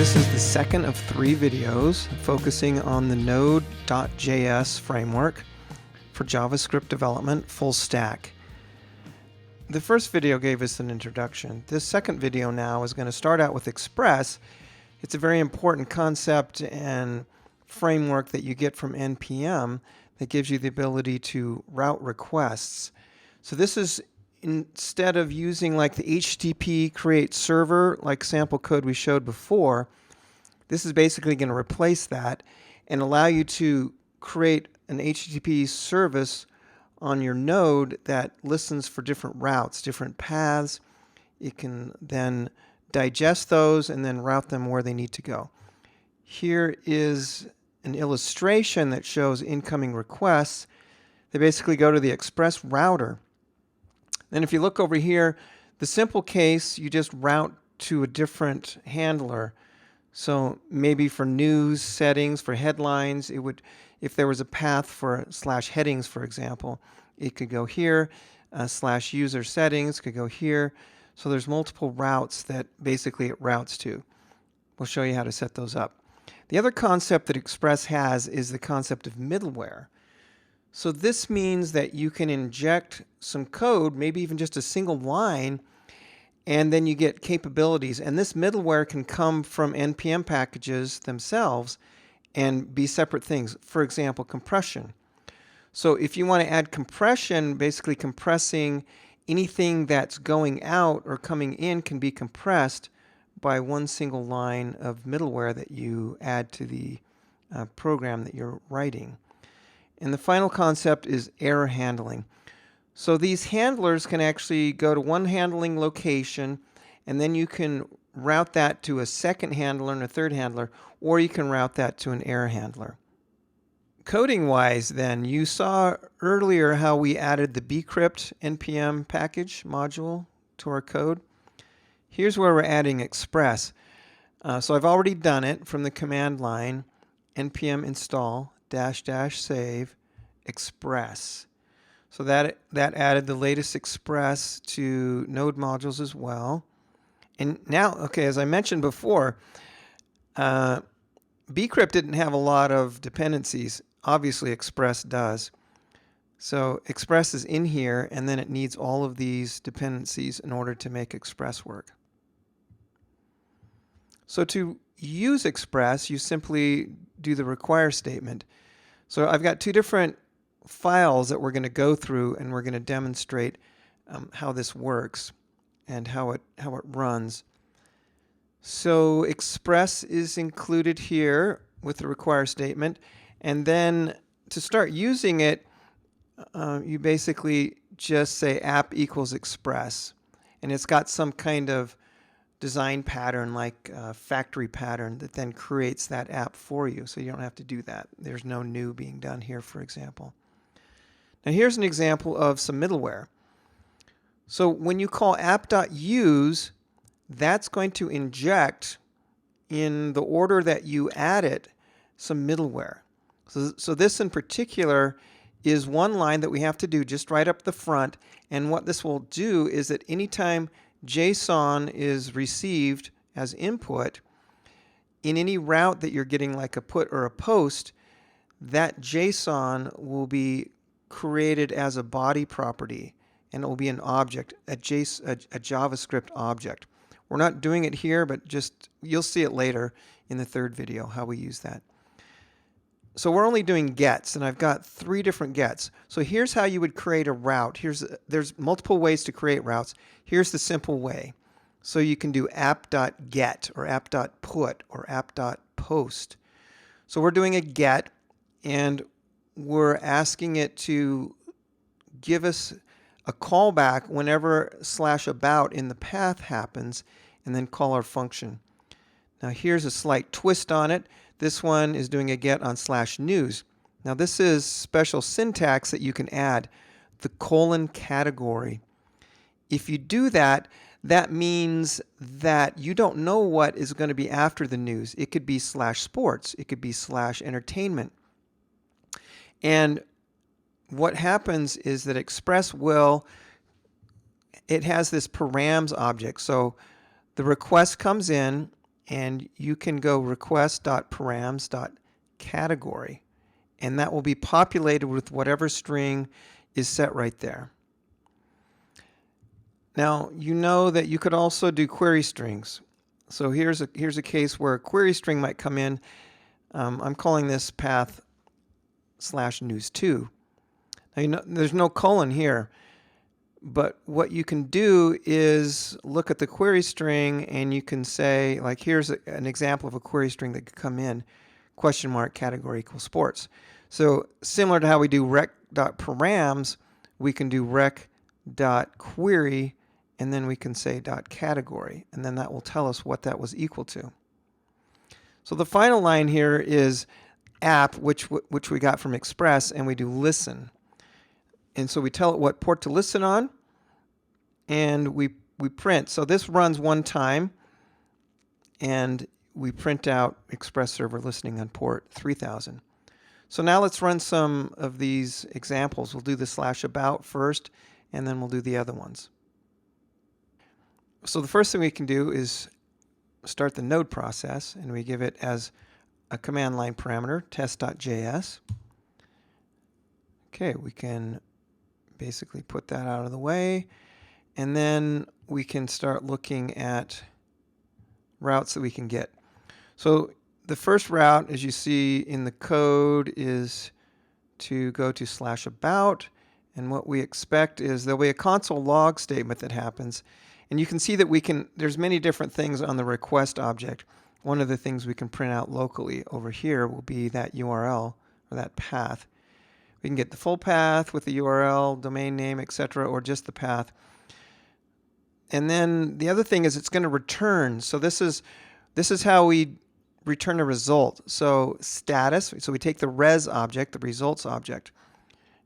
This is the second of 3 videos focusing on the Node.js framework for JavaScript development full stack. The first video gave us an introduction. This second video now is going to start out with Express. It's a very important concept and framework that you get from NPM that gives you the ability to route requests. So this is instead of using like the HTTP create server like sample code we showed before, this is basically going to replace that and allow you to create an HTTP service on your node that listens for different routes, different paths. It can then digest those and then route them where they need to go. Here is an illustration that shows incoming requests. They basically go to the Express router. Then if you look over here, the simple case, you just route to a different handler. So maybe for news settings, for headlines, it would, if there was a path for /headings, for example, it could go here, /user settings could go here. So there's multiple routes that basically it routes to. We'll show you how to set those up. The other concept that Express has is the concept of middleware. So this means that you can inject some code, maybe even just a single line, and then you get capabilities. And this middleware can come from NPM packages themselves and be separate things. For example, compression. So if you want to add compression, basically compressing anything that's going out or coming in can be compressed by one single line of middleware that you add to the program that you're writing. And the final concept is error handling. So these handlers can actually go to one handling location, and then you can route that to a second handler and a third handler, or you can route that to an error handler. Coding-wise then, you saw earlier how we added the bcrypt npm package module to our code. Here's where we're adding Express. So I've already done it from the command line, npm install --save Express. So that added the latest Express to Node modules as well. And now, okay, as I mentioned before, bcrypt didn't have a lot of dependencies. Obviously, Express does. So Express is in here, and then it needs all of these dependencies in order to make Express work. So to use Express, you simply do the require statement. So I've got 2 different files that we're going to go through, and we're going to demonstrate how this works and how it runs. So Express is included here with the require statement, and then to start using it, you basically just say app equals Express, and it's got some kind of design pattern like a factory pattern that then creates that app for you, so you don't have to do that. There's no new being done here, for example. Now here's an example of some middleware. So when you call app.use, that's going to inject, in the order that you add it, some middleware. So this in particular is one line that we have to do just right up the front, and what this will do is that anytime JSON is received as input, in any route that you're getting like a put or a post, that JSON will be created as a body property, and it will be an object, a JavaScript object. We're not doing it here, but just you'll see it later in the third video how we use that. So we're only doing gets, and I've got 3 different gets. So here's how you would create a route. There's multiple ways to create routes. Here's the simple way. So you can do app.get or app.put or app.post. So we're doing a get, and we're asking it to give us a callback whenever /about in the path happens, and then call our function. Now here's a slight twist on it. This one is doing a get on /news. Now this is special syntax that you can add, the colon category. If you do that, that means that you don't know what is going to be after the news. It could be /sports. It could be /entertainment. And what happens is that Express it has this params object. So the request comes in, and you can go request.params.category, and that will be populated with whatever string is set right there. Now, you know that you could also do query strings. So here's a case where a query string might come in. I'm calling this path /news2. Now, you know, there's no colon here, but what you can do is look at the query string and you can say, like, here's an example of a query string that could come in, category equals sports. So similar to how we do rec.params, we can do rec.query, and then we can say .category, and then that will tell us what that was equal to. So the final line here is app, which we got from Express, and we do listen. And so we tell it what port to listen on, and we print. So this runs one time, and we print out Express server listening on port 3000. So now let's run some of these examples. We'll do the /about first, and then we'll do the other ones. So the first thing we can do is start the node process, and we give it as a command line parameter, test.js. Okay, we can basically put that out of the way, and then we can start looking at routes that we can get. So the first route, as you see in the code, is to go to /about, and what we expect is there'll be a console log statement that happens, and you can see that there's many different things on the request object. One of the things we can print out locally over here will be that URL, or that path. We can get the full path with the URL, domain name, etc., or just the path. And then the other thing is it's going to return. So this is how we return a result. So status, so we take the res object, the results object,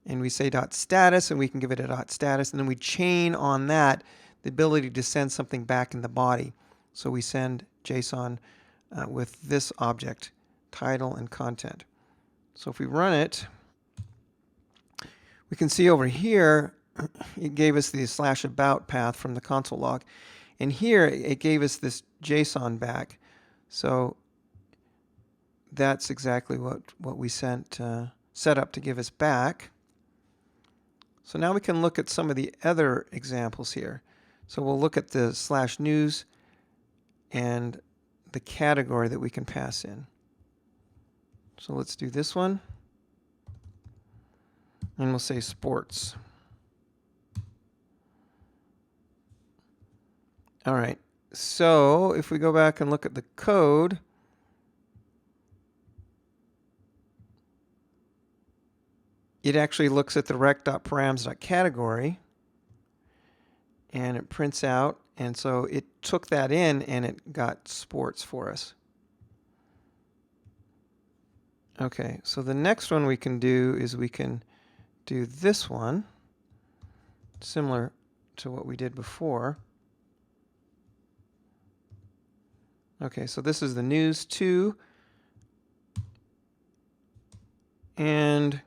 and we say .status, and we can give it a .status, and then we chain on that the ability to send something back in the body. So we send JSON with this object, title and content. So if we run it, we can see over here it gave us the /about path from the console log, and here it gave us this JSON back. So that's exactly what we set up to give us back. So now we can look at some of the other examples here. So we'll look at the /news and the category that we can pass in. So let's do this one, and we'll say sports. All right, so if we go back and look at the code, it actually looks at the rec.params.category, and it prints out, and so it took that in and it got sports for us. Okay, so the next one we can do is we can do this one, similar to what we did before. Okay, so this is the news 2, and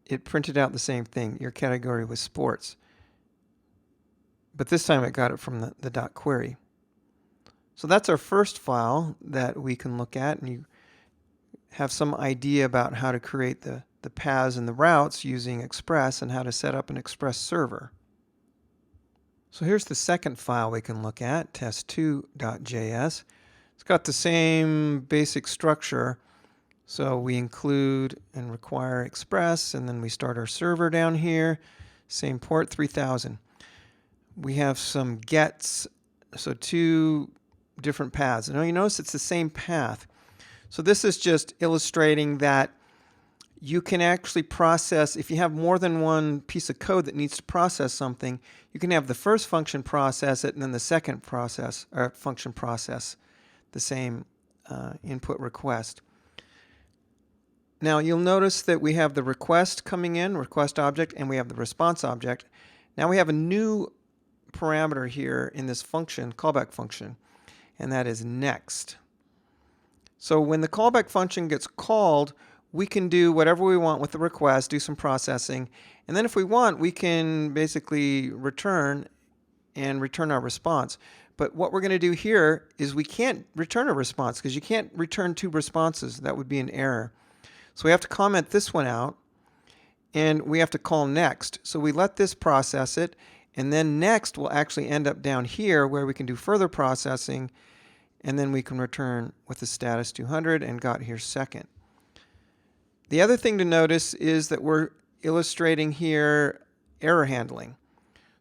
it printed out the same thing. Your category was sports. But this time it got it from the .query. So that's our first file that we can look at, and you have some idea about how to create the paths and the routes using Express and how to set up an Express server. So here's the second file we can look at, test2.js. It's got the same basic structure. So we include and require Express, and then we start our server down here, same port 3000. We have some gets, so 2 different paths. Now you notice it's the same path. So this is just illustrating that you can actually process, if you have more than one piece of code that needs to process something, you can have the first function process it, and then the second function process the same input request. Now you'll notice that we have the request coming in, request object, and we have the response object. Now we have a new parameter here in this function, callback function, and that is next. So when the callback function gets called, we can do whatever we want with the request, do some processing, and then if we want, we can basically return our response. But what we're going to do here is we can't return a response because you can't return two responses. That would be an error. So we have to comment this one out, and we have to call next. So we let this process it, and then next will actually end up down here where we can do further processing, and then we can return with the status 200 and got here second. The other thing to notice is that we're illustrating here error handling.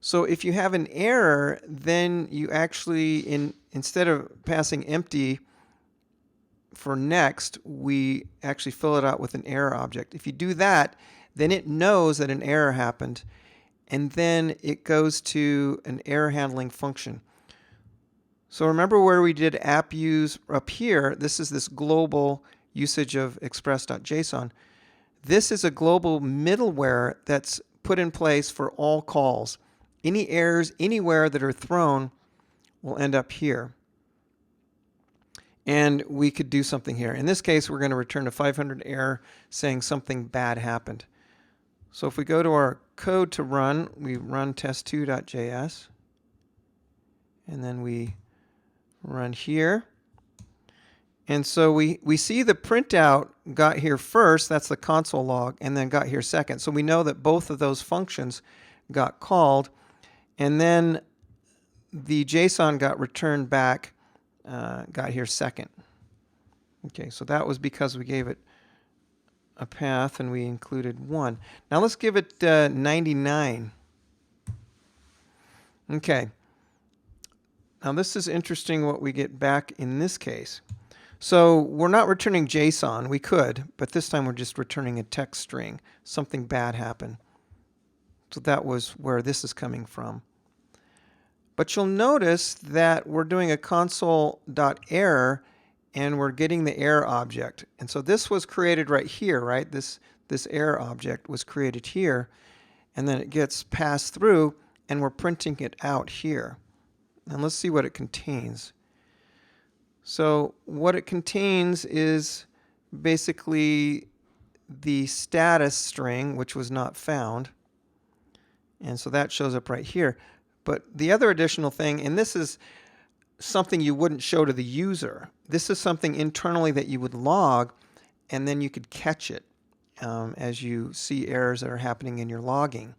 So if you have an error, then you actually, instead of passing empty for next, we actually fill it out with an error object. If you do that, then it knows that an error happened, and then it goes to an error handling function. So remember where we did app use up here, this is this global usage of Express.json. This is a global middleware that's put in place for all calls. Any errors anywhere that are thrown will end up here. And we could do something here. In this case, we're going to return a 500 error saying something bad happened. So if we go to our code to run, we run test2.js. And then we run here. And so we see the printout got here first, that's the console log, and then got here second. So we know that both of those functions got called. And then the JSON got returned back, got here second. Okay, so that was because we gave it a path and we included 1. Now let's give it 99. Okay. Now this is interesting what we get back in this case. So we're not returning JSON. We could, but this time we're just returning a text string. Something bad happened. So that was where this is coming from. But you'll notice that we're doing a console.error and we're getting the error object. And so this was created right here, right? This error object was created here, and then it gets passed through and we're printing it out here. And let's see what it contains. So what it contains is basically the status string, which was not found. And so that shows up right here. But the other additional thing, and this is something you wouldn't show to the user. This is something internally that you would log, and then you could catch it as you see errors that are happening in your logging.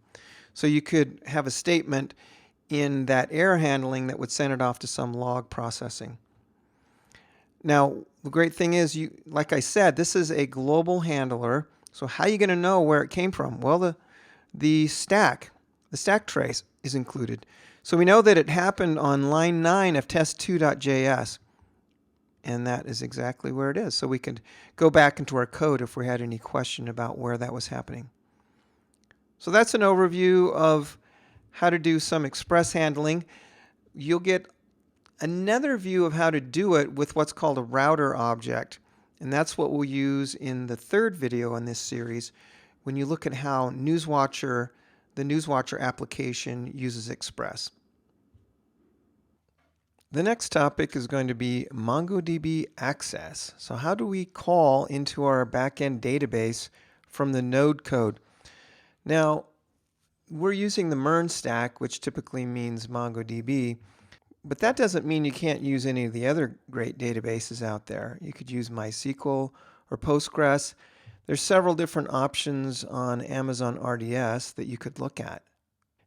So you could have a statement in that error handling that would send it off to some log processing. Now, the great thing is, like I said, this is a global handler. So how are you going to know where it came from? Well, the stack trace is included. So we know that it happened on line 9 of test2.js. And that is exactly where it is. So we could go back into our code if we had any question about where that was happening. So that's an overview of how to do some Express handling. You'll get another view of how to do it with what's called a router object. And that's what we'll use in the third video in this series when you look at how the Newswatcher application uses Express. The next topic is going to be MongoDB access. So how do we call into our backend database from the Node code? Now, we're using the MERN stack, which typically means MongoDB, but that doesn't mean you can't use any of the other great databases out there. You could use MySQL or Postgres. There's several different options on Amazon RDS that you could look at.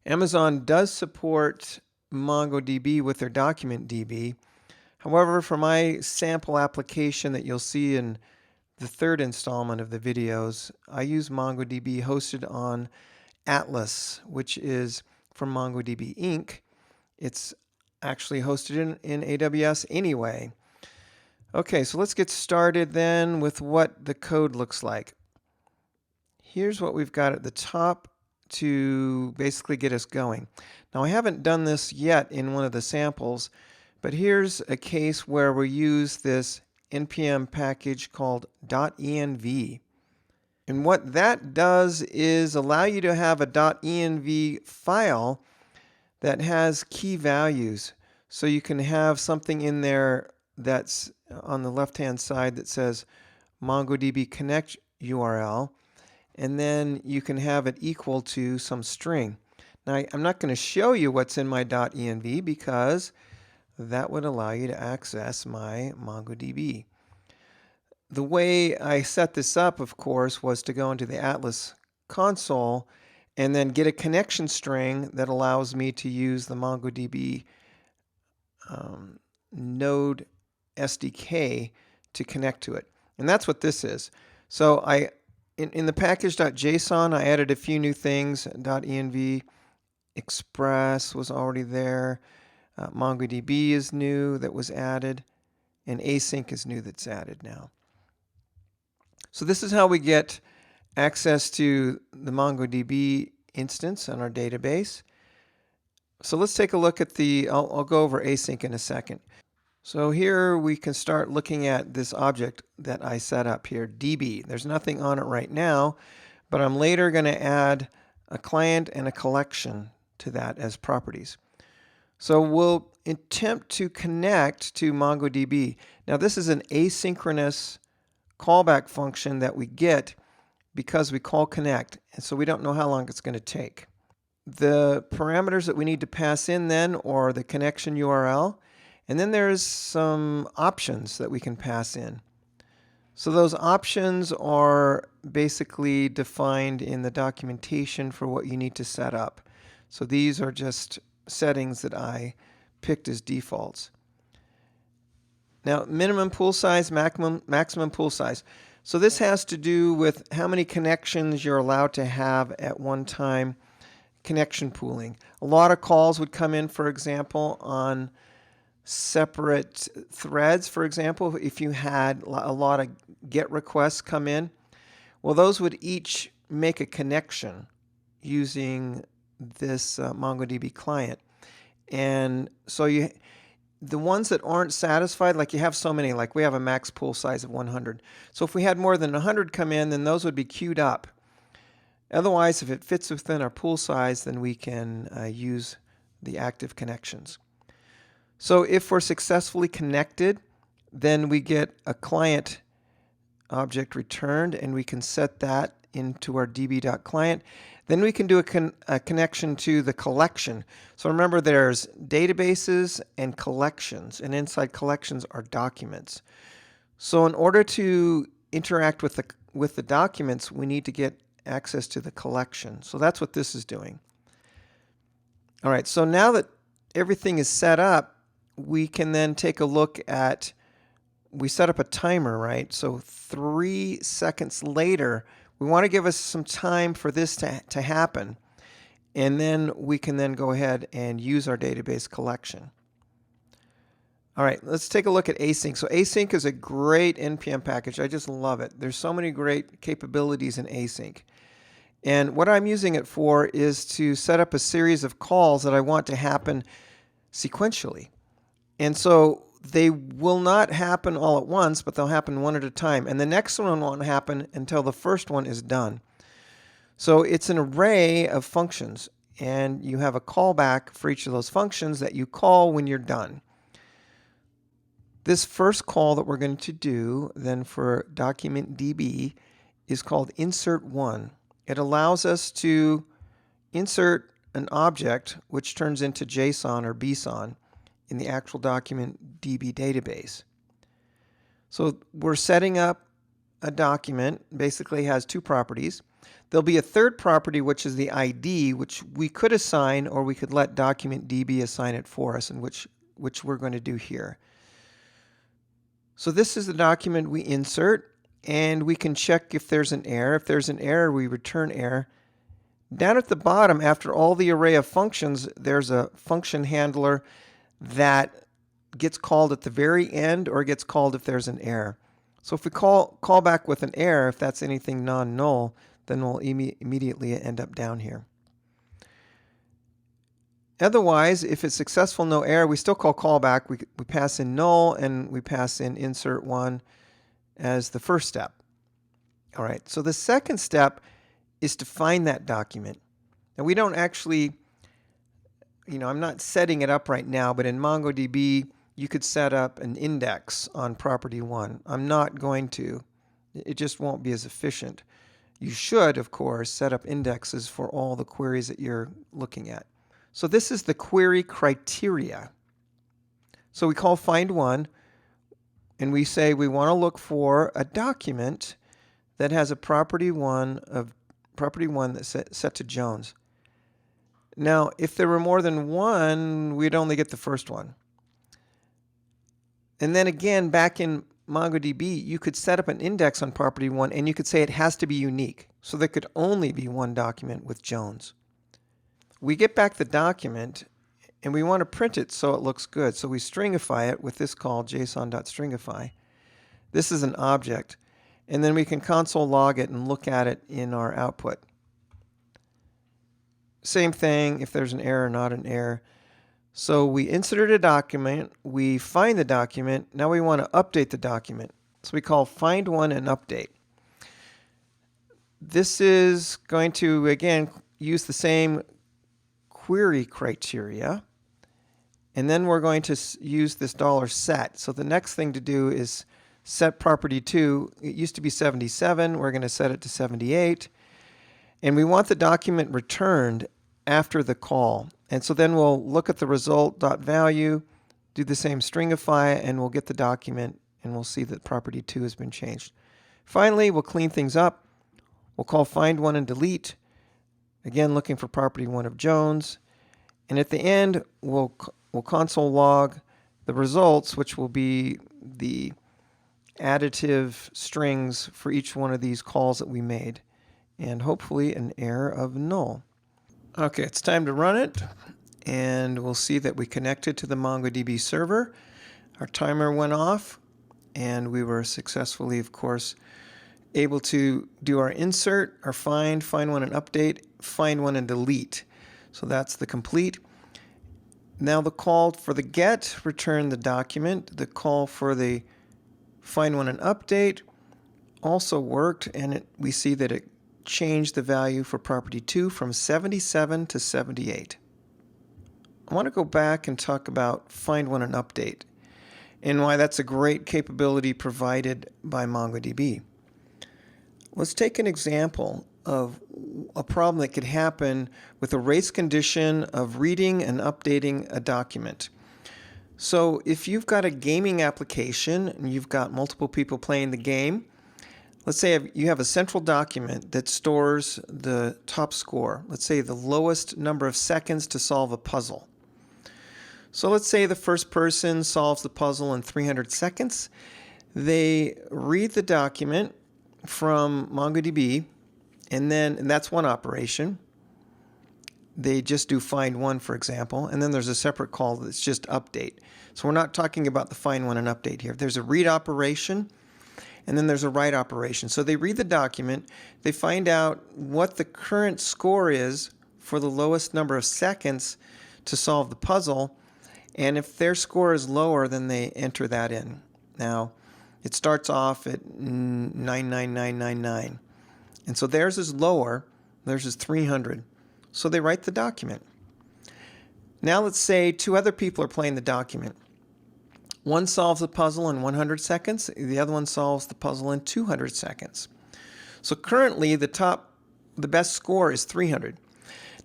Amazon does support MongoDB with their document DB. However, for my sample application that you'll see in the third installment of the videos, I use MongoDB hosted on Atlas, which is from MongoDB Inc. It's actually hosted in AWS anyway. Okay, so let's get started then with what the code looks like. Here's what we've got at the top to basically get us going. Now, I haven't done this yet in one of the samples, but here's a case where we use this npm package called .env. And what that does is allow you to have a .env file that has key values. So you can have something in there that's on the left-hand side that says MongoDB connect URL, and then you can have it equal to some string. Now, I'm not going to show you what's in my .env because that would allow you to access my MongoDB. The way I set this up, of course, was to go into the Atlas console and then get a connection string that allows me to use the MongoDB Node SDK to connect to it. And that's what this is. So in the package.json, I added a few new things. .env Express was already there. MongoDB is new that was added. And async is new that's added now. So this is how we get access to the MongoDB instance on our database. So let's take a look at I'll go over async in a second. So here we can start looking at this object that I set up here, DB. There's nothing on it right now, but I'm later going to add a client and a collection to that as properties. So we'll attempt to connect to MongoDB. Now this is an asynchronous callback function that we get because we call connect, and so we don't know how long it's going to take. The parameters that we need to pass in then are the connection URL, and then there's some options that we can pass in. So those options are basically defined in the documentation for what you need to set up. So these are just settings that I picked as defaults. Now, minimum pool size, maximum pool size. So this has to do with how many connections you're allowed to have at one time. Connection pooling. A lot of calls would come in, for example, on separate threads. For example, if you had a lot of GET requests come in, well, those would each make a connection using this MongoDB client. And so the ones that aren't satisfied, like you have so many, like we have a max pool size of 100. So if we had more than 100 come in, then those would be queued up. Otherwise, if it fits within our pool size, then we can use the active connections. So if we're successfully connected, then we get a client object returned, and we can set that into our db.client. Then we can do a connection to the collection. So remember, there's databases and collections, and inside collections are documents. So in order to interact with the documents, we need to get access to the collection. So that's what this is doing. All right, so now that everything is set up, we can then take a look at, we set up a timer, right? So 3 seconds later, we want to give us some time for this to happen. And then we can then go ahead and use our database collection. All right, let's take a look at async. So async is a great NPM package. I just love it. There's so many great capabilities in async. And what I'm using it for is to set up a series of calls that I want to happen sequentially. And so they will not happen all at once, but they'll happen one at a time. And the next one won't happen until the first one is done. So it's an array of functions, and you have a callback for each of those functions that you call when you're done. This first call that we're going to do then for document DB is called insert1. It allows us to insert an object which turns into JSON or BSON in the actual document DB database. So we're setting up a document, basically has two properties. There'll be a third property, which is the ID, which we could assign, or we could let document DB assign it for us, and which we're going to do here. So this is the document we insert, and we can check if there's an error. If there's an error, we return error. Down at the bottom, after all the array of functions, there's a function handler that gets called at the very end or gets called if there's an error. So if we call back with an error, if that's anything non-null, then we'll immediately end up down here. Otherwise, if it's successful, no error, we still call callback. We pass in null, and we pass in insert1 as the first step. All right, so the second step is to find that document. Now we don't actually, I'm not setting it up right now, but in MongoDB, you could set up an index on property 1. I'm not going to. It just won't be as efficient. You should, of course, set up indexes for all the queries that you're looking at. So this is the query criteria. So we call find one, and we say we want to look for a document that has a property one that's set to Jones. Now, if there were more than one, we'd only get the first one. And then again, back in MongoDB, you could set up an index on property one, and you could say it has to be unique. So there could only be one document with Jones. We get back the document, and we want to print it so it looks good. So we stringify it with this call, json.stringify. This is an object. And then we can console log it and look at it in our output. Same thing if there's an error or not an error. So we inserted a document, we find the document, now we want to update the document. So we call find one and update. This is going to, again, use the same query criteria. And then we're going to use this $set. So the next thing to do is set property 2. It used to be 77. We're going to set it to 78. And we want the document returned after the call. And so then we'll look at the result.value, do the same stringify, and we'll get the document, and we'll see that property 2 has been changed. Finally, we'll clean things up. We'll call find one and delete. Again, looking for property 1 of Jones. And at the end, we'll console log the results, which will be the additive strings for each one of these calls that we made, and hopefully an error of null. Okay, it's time to run it, and we'll see that we connected to the MongoDB server. Our timer went off, and we were successfully, of course, able to do our insert, our find one and update, find one and delete. So that's the complete. Now the call for the get returned the document. The call for the find one and update also worked, and we see that it changed the value for property 2 from 77 to 78. I want to go back and talk about find one and update and why that's a great capability provided by MongoDB. Let's take an example of a problem that could happen with a race condition of reading and updating a document. So if you've got a gaming application and you've got multiple people playing the game, let's say you have a central document that stores the top score. Let's say the lowest number of seconds to solve a puzzle. So let's say the first person solves the puzzle in 300 seconds. They read the document from MongoDB, and that's one operation. They just do find one, for example, and then there's a separate call that's just update. So we're not talking about the find one and update here. There's a read operation, and then there's a write operation. So they read the document, they find out what the current score is for the lowest number of seconds to solve the puzzle, and if their score is lower, then they enter that in. Now, it starts off at 99999, and so theirs is lower, theirs is 300. So they write the document. Now let's say 2 other people are playing the document. One solves the puzzle in 100 seconds, the other one solves the puzzle in 200 seconds. So currently the best score is 300.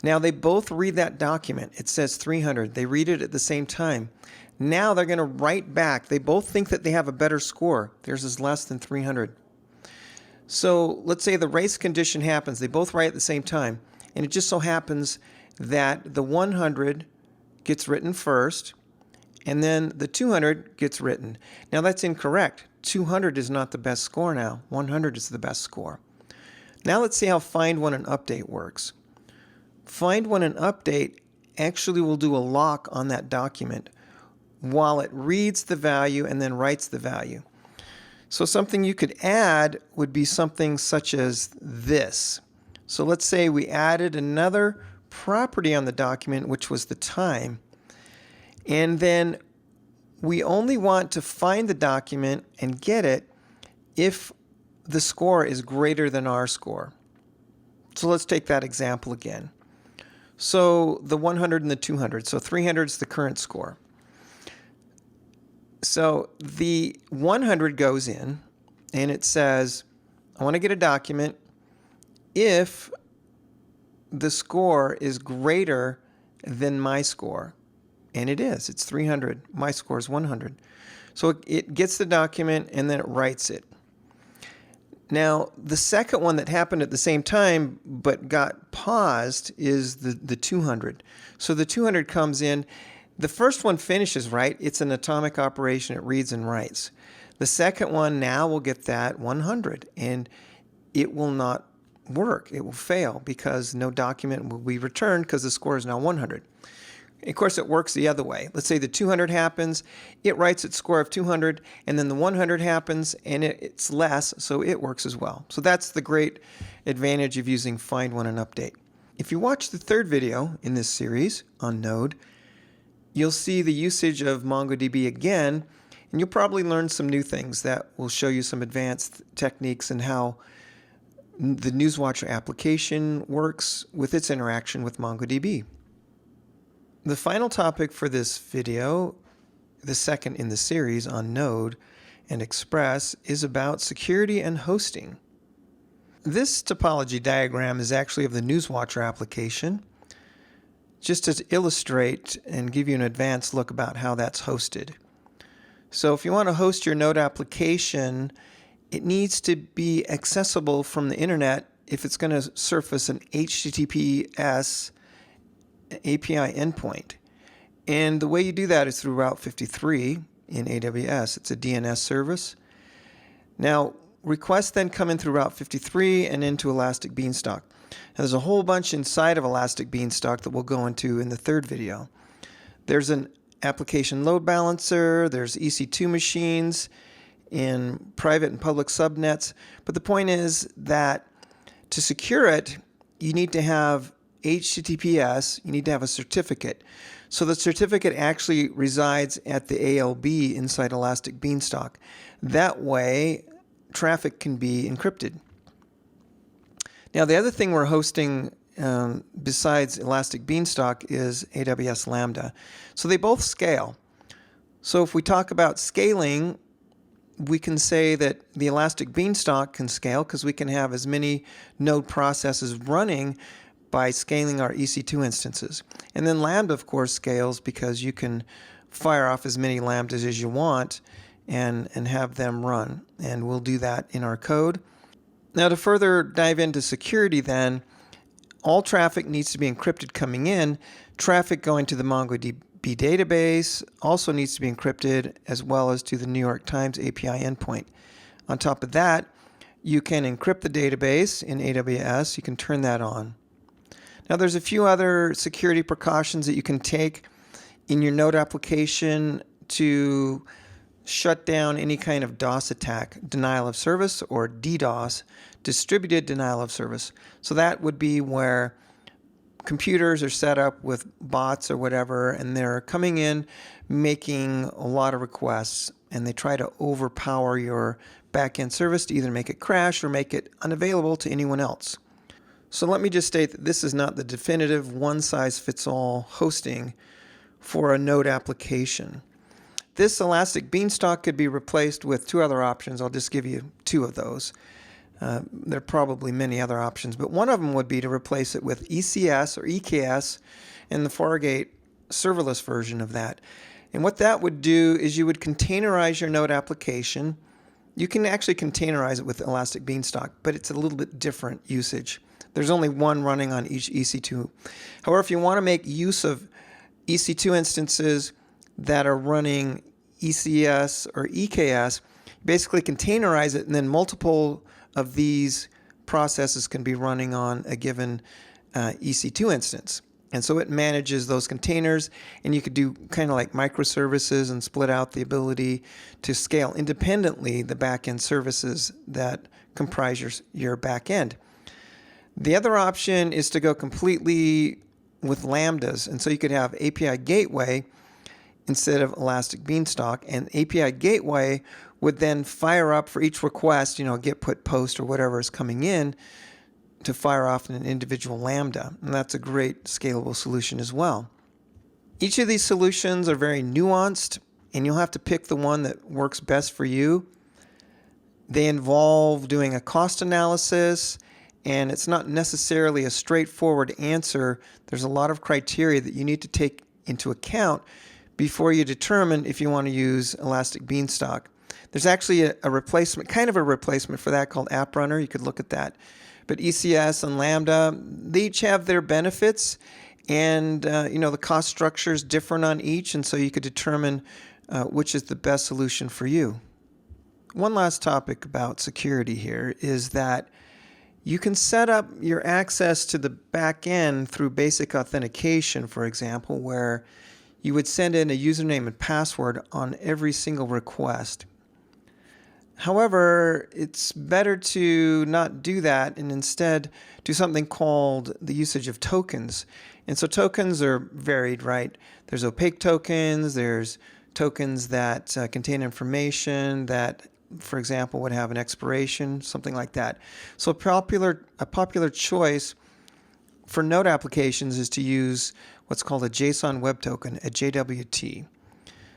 Now they both read that document. It says 300. They read it at the same time. Now they're going to write back. They both think that they have a better score. Theirs is less than 300. So let's say the race condition happens. They both write at the same time. And it just so happens that the 100 gets written first, and then the 200 gets written. Now that's incorrect. 200 is not the best score now. 100 is the best score. Now let's see how find one and update works. Find one and update actually will do a lock on that document while it reads the value and then writes the value. So something you could add would be something such as this. So let's say we added another property on the document, which was the time. And then we only want to find the document and get it if the score is greater than our score. So let's take that example again. So the 100 and the 200. So 300 is the current score. So the 100 goes in and it says, I want to get a document if the score is greater than my score. And it is. It's 300. My score is 100. So it gets the document and then it writes it. Now, the second one that happened at the same time but got paused is the 200. So the 200 comes in. The first one finishes, right? It's an atomic operation. It reads and writes. The second one now will get that 100, and it will not work. It will fail because no document will be returned because the score is now 100. Of course, it works the other way. Let's say the 200 happens, it writes its score of 200, and then the 100 happens, and it's less, so it works as well. So that's the great advantage of using find one and update. If you watch the third video in this series on Node, you'll see the usage of MongoDB again, and you'll probably learn some new things that will show you some advanced techniques and how the Newswatcher application works with its interaction with MongoDB. The final topic for this video, the second in the series on Node and Express, is about security and hosting. This topology diagram is actually of the Newswatcher application, just to illustrate and give you an advanced look about how that's hosted. So if you want to host your Node application, it needs to be accessible from the internet if it's going to surface an HTTPS API endpoint. And the way you do that is through Route 53 in AWS. It's a DNS service. Now, requests then come in through Route 53 and into Elastic Beanstalk. Now, there's a whole bunch inside of Elastic Beanstalk that we'll go into in the third video. There's an application load balancer, there's EC2 machines in private and public subnets. But the point is that to secure it, you need to have HTTPS, you need to have a certificate. So the certificate actually resides at the ALB inside Elastic Beanstalk. That way, traffic can be encrypted. Now, the other thing we're hosting besides Elastic Beanstalk is AWS Lambda. So they both scale. So if we talk about scaling, we can say that the Elastic Beanstalk can scale because we can have as many node processes running by scaling our EC2 instances. And then Lambda, of course, scales because you can fire off as many Lambdas as you want and have them run. And we'll do that in our code. Now, to further dive into security then, all traffic needs to be encrypted coming in. Traffic going to the MongoDB database also needs to be encrypted, as well as to the New York Times API endpoint. On top of that, you can encrypt the database in AWS. You can turn that on. Now, there's a few other security precautions that you can take in your Node application to shut down any kind of DOS attack, denial of service, or DDoS, distributed denial of service. So that would be where computers are set up with bots or whatever, and they're coming in making a lot of requests, and they try to overpower your backend service to either make it crash or make it unavailable to anyone else. So let me just state that this is not the definitive one-size-fits-all hosting for a Node application. This Elastic Beanstalk could be replaced with two other options. I'll just give you two of those. There are probably many other options, but one of them would be to replace it with ECS or EKS and the Fargate serverless version of that. And what that would do is you would containerize your Node application. You can actually containerize it with Elastic Beanstalk, but it's a little bit different usage. There's only one running on each EC2. However, if you want to make use of EC2 instances that are running ECS or EKS, basically containerize it, and then multiple of these processes can be running on a given EC2 instance. And so it manages those containers, and you could do kind of like microservices and split out the ability to scale independently the backend services that comprise your backend. The other option is to go completely with Lambdas, and so you could have API Gateway instead of Elastic Beanstalk, and API Gateway would then fire up for each request, get, put, post, or whatever is coming in, to fire off in an individual Lambda. And that's a great scalable solution as well. Each of these solutions are very nuanced, and you'll have to pick the one that works best for you. They involve doing a cost analysis, and it's not necessarily a straightforward answer. There's a lot of criteria that you need to take into account before you determine if you want to use Elastic Beanstalk. There's actually a replacement, kind of a replacement for that called App Runner. You could look at that. But ECS and Lambda, they each have their benefits, and the cost structure is different on each, and so you could determine which is the best solution for you. One last topic about security here is that you can set up your access to the back end through basic authentication, for example, where you would send in a username and password on every single request. However, it's better to not do that and instead do something called the usage of tokens. And so tokens are varied, right? There's opaque tokens, there's tokens that contain information that, for example, would have an expiration, something like that. So a popular choice for Node applications is to use what's called a JSON Web Token, a JWT.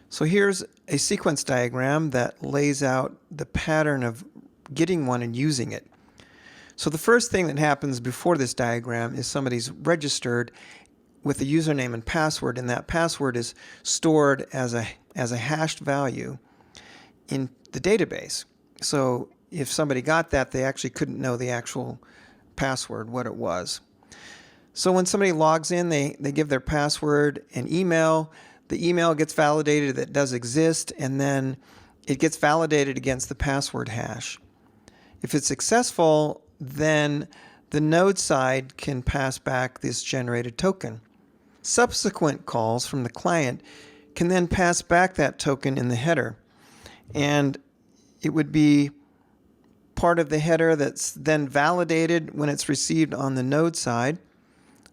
So here's a sequence diagram that lays out the pattern of getting one and using it. So the first thing that happens before this diagram is somebody's registered with a username and password, and that password is stored as a hashed value in the database. So if somebody got that, they actually couldn't know the actual password, what it was. So when somebody logs in, they give their password and email. The email gets validated that it does exist, and then it gets validated against the password hash. If it's successful, then the node side can pass back this generated token. Subsequent calls from the client can then pass back that token in the header, and it would be part of the header that's then validated when it's received on the node side.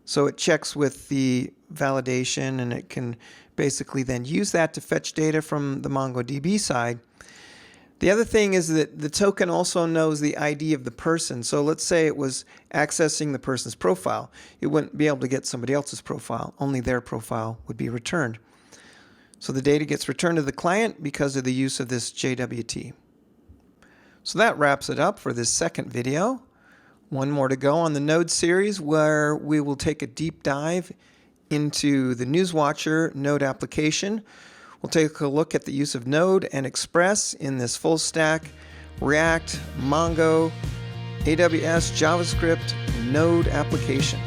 So it checks with the validation, and it can basically then use that to fetch data from the MongoDB side. The other thing is that the token also knows the ID of the person. So let's say it was accessing the person's profile. It wouldn't be able to get somebody else's profile. Only their profile would be returned. So the data gets returned to the client because of the use of this JWT. So that wraps it up for this second video. One more to go on the Node series, where we will take a deep dive into the Newswatcher Node application. We'll take a look at the use of Node and Express in this full stack React, Mongo, AWS, JavaScript, Node application.